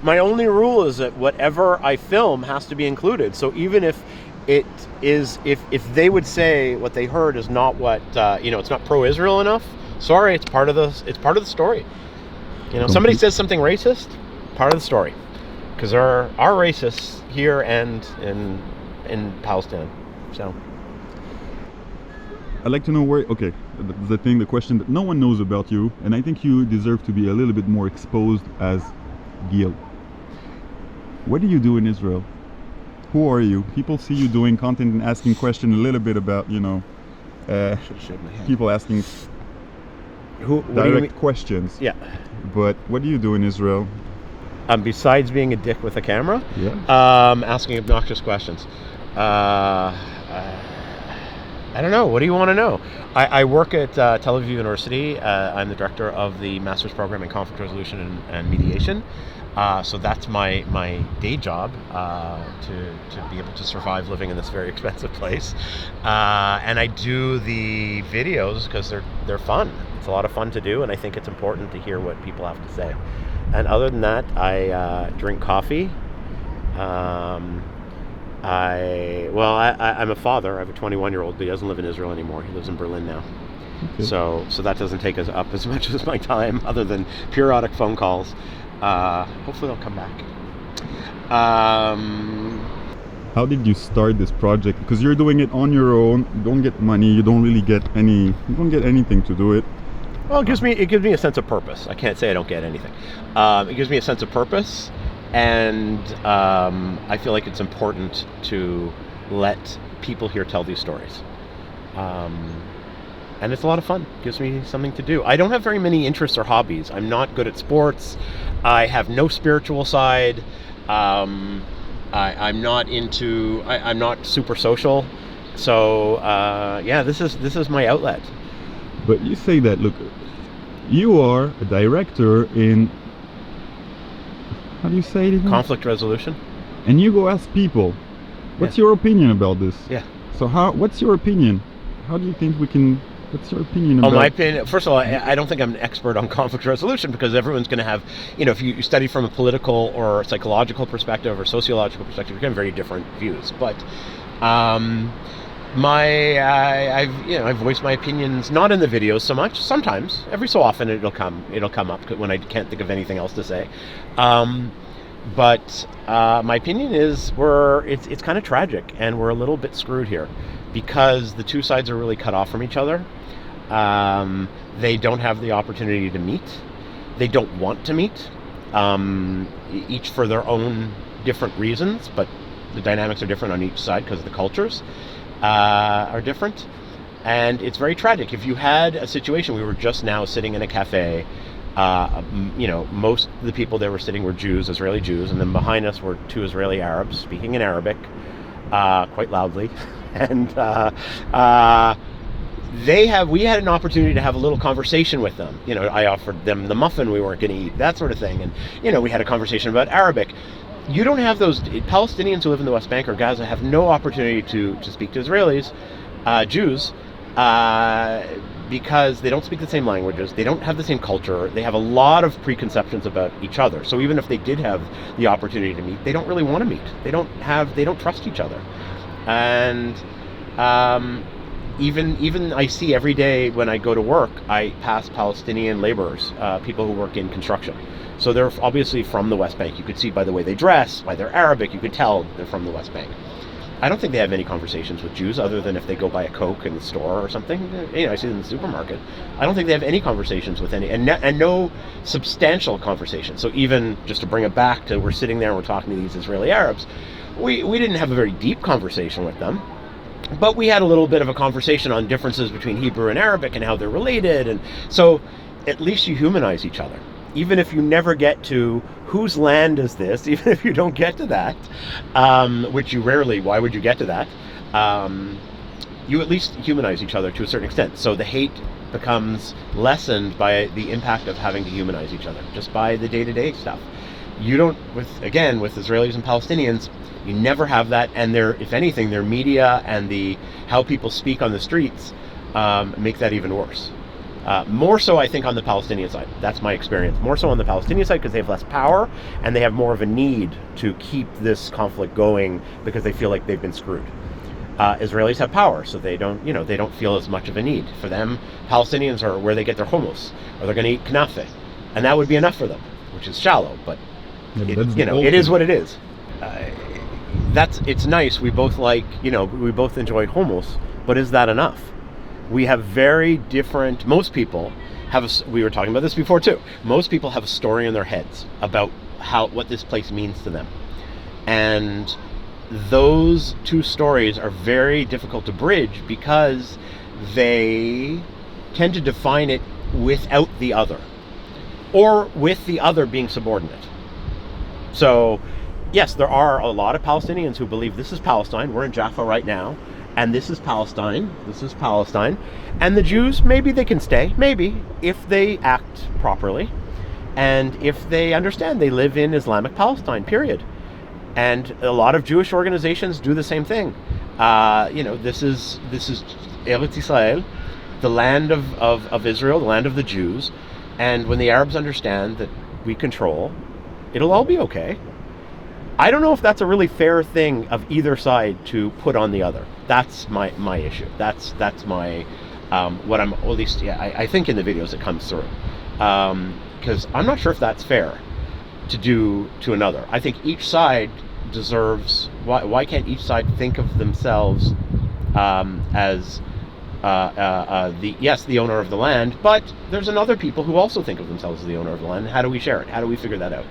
my only rule is that whatever I film has to be included. So even if it is, if they would say what they heard is not what it's not pro-Israel enough, sorry, it's part of the story. Somebody says something racist, part of the story, because there are racists here and in Palestine. So I'd like to know the question that no one knows about you, and I think you deserve to be a little bit more exposed as Gil. What do you do in Israel? Who are you? People see you doing content and asking questions a little bit about, people asking direct questions. Yeah. But what do you do in Israel? Besides being a dick with a camera, asking obnoxious questions. I don't know. What do you want to know? I work at Tel Aviv University. I'm the director of the master's program in conflict resolution and mediation. So that's my day job, to be able to survive living in this very expensive place. And I do the videos because they're fun. It's a lot of fun to do, and I think it's important to hear what people have to say. And other than that, I drink coffee. I'm a father. I have a 21-year-old, but he doesn't live in Israel anymore. He lives in Berlin now. Okay. So that doesn't take us up as much as my time, other than periodic phone calls. Hopefully they'll come back. How did you start this project? Because you're doing it on your own. You don't get money. You don't get anything to do it. Well, it gives me a sense of purpose. I can't say I don't get anything. It gives me a sense of purpose, and I feel like it's important to let people here tell these stories. And it's a lot of fun. It gives me something to do. I don't have very many interests or hobbies. I'm not good at sports. I have no spiritual side. I'm not super social. So this is my outlet. But you say that, look, you are a director in, how do you say it again? Conflict resolution. And you go ask people, what's your opinion about this? Yeah. So what's your opinion? How do you think what's your opinion about? My opinion, first of all, I don't think I'm an expert on conflict resolution, because everyone's going to have, if you study from a political or psychological perspective or sociological perspective, you're going to have very different views. But I've voiced my opinions, not in the videos so much. Sometimes, every so often, it'll come up when I can't think of anything else to say. But my opinion is it's kind of tragic, and we're a little bit screwed here, because the two sides are really cut off from each other. They don't have the opportunity to meet. They don't want to meet, each for their own different reasons, but the dynamics are different on each side because the cultures are different. And it's very tragic. If you had a situation, we were just now sitting in a cafe, most of the people there were sitting were Jews, Israeli Jews, and then behind us were two Israeli Arabs speaking in Arabic, quite loudly. And we had an opportunity to have a little conversation with them. I offered them the muffin we weren't going to eat, that sort of thing. And, we had a conversation about Arabic. You don't have those Palestinians who live in the West Bank or Gaza have no opportunity to speak to Israelis, Jews, because they don't speak the same languages. They don't have the same culture. They have a lot of preconceptions about each other. So even if they did have the opportunity to meet, they don't really want to meet. They don't trust each other. And even I see every day when I go to work, I pass Palestinian laborers, people who work in construction. So they're obviously from the West Bank. You could see by the way they dress, by their Arabic, you could tell they're from the West Bank. I don't think they have any conversations with Jews other than if they go buy a Coke in the store or something. I see them in the supermarket. I don't think they have any conversations with any, and no substantial conversation. So even just to bring it back to, we're sitting there and we're talking to these Israeli Arabs, we didn't have a very deep conversation with them. But we had a little bit of a conversation on differences between Hebrew and Arabic and how they're related. And so at least you humanize each other. Even if you never get to whose land is this, even if you don't get to that, which you rarely, why would you get to that? You at least humanize each other to a certain extent. So the hate becomes lessened by the impact of having to humanize each other, just by the day-to-day stuff. You don't, with Israelis and Palestinians, you never have that, and if anything, their media and how people speak on the streets make that even worse. More so, I think, on the Palestinian side. That's my experience. More so on the Palestinian side because they have less power and they have more of a need to keep this conflict going because they feel like they've been screwed. Israelis have power, so they don't feel as much of a need. For them, Palestinians are where they get their hummus, or they're going to eat knafe, and that would be enough for them, which is shallow, but it is what it is. It's nice. We both we both enjoy hummus, but is that enough? We have very different. Most people we were talking about this before too. Most people have a story in their heads about what this place means to them, and those two stories are very difficult to bridge because they tend to define it without the other, or with the other being subordinate. So, yes, there are a lot of Palestinians who believe this is Palestine. We're in Jaffa right now, and this is Palestine. This is Palestine. And the Jews, maybe they can stay, maybe, if they act properly, and if they understand they live in Islamic Palestine, period. And a lot of Jewish organizations do the same thing. This is Eretz Israel, the land of Israel, the land of the Jews. And when the Arabs understand that we control, it'll all be okay. I don't know if that's a really fair thing of either side to put on the other. That's my issue. That's my what I'm, at least, I think in the videos it comes through. Because I'm not sure if that's fair to do to another. I think each side deserves. Why can't each side think of themselves as the owner of the land? But there's another people who also think of themselves as the owner of the land. How do we share it? How do we figure that out?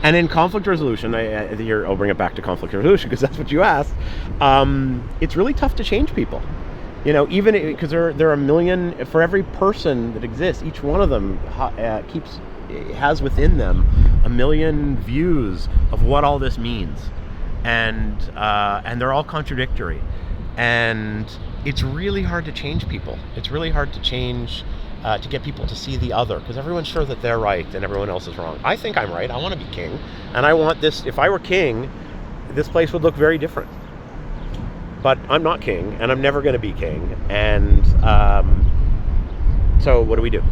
And in conflict resolution, I'll bring it back to conflict resolution because that's what you asked. It's really tough to change people. Even because there are a million, for every person that exists, each one of them has within them a million views of what all this means, and they're all contradictory, and it's really hard to change people. It's really hard to change to get people to see the other, because everyone's sure that they're right and everyone else is wrong. I think I'm right. I want to be king, and I want this. If I were king, this place would look very different. But I'm not king, and I'm never going to be king, and so what do we do?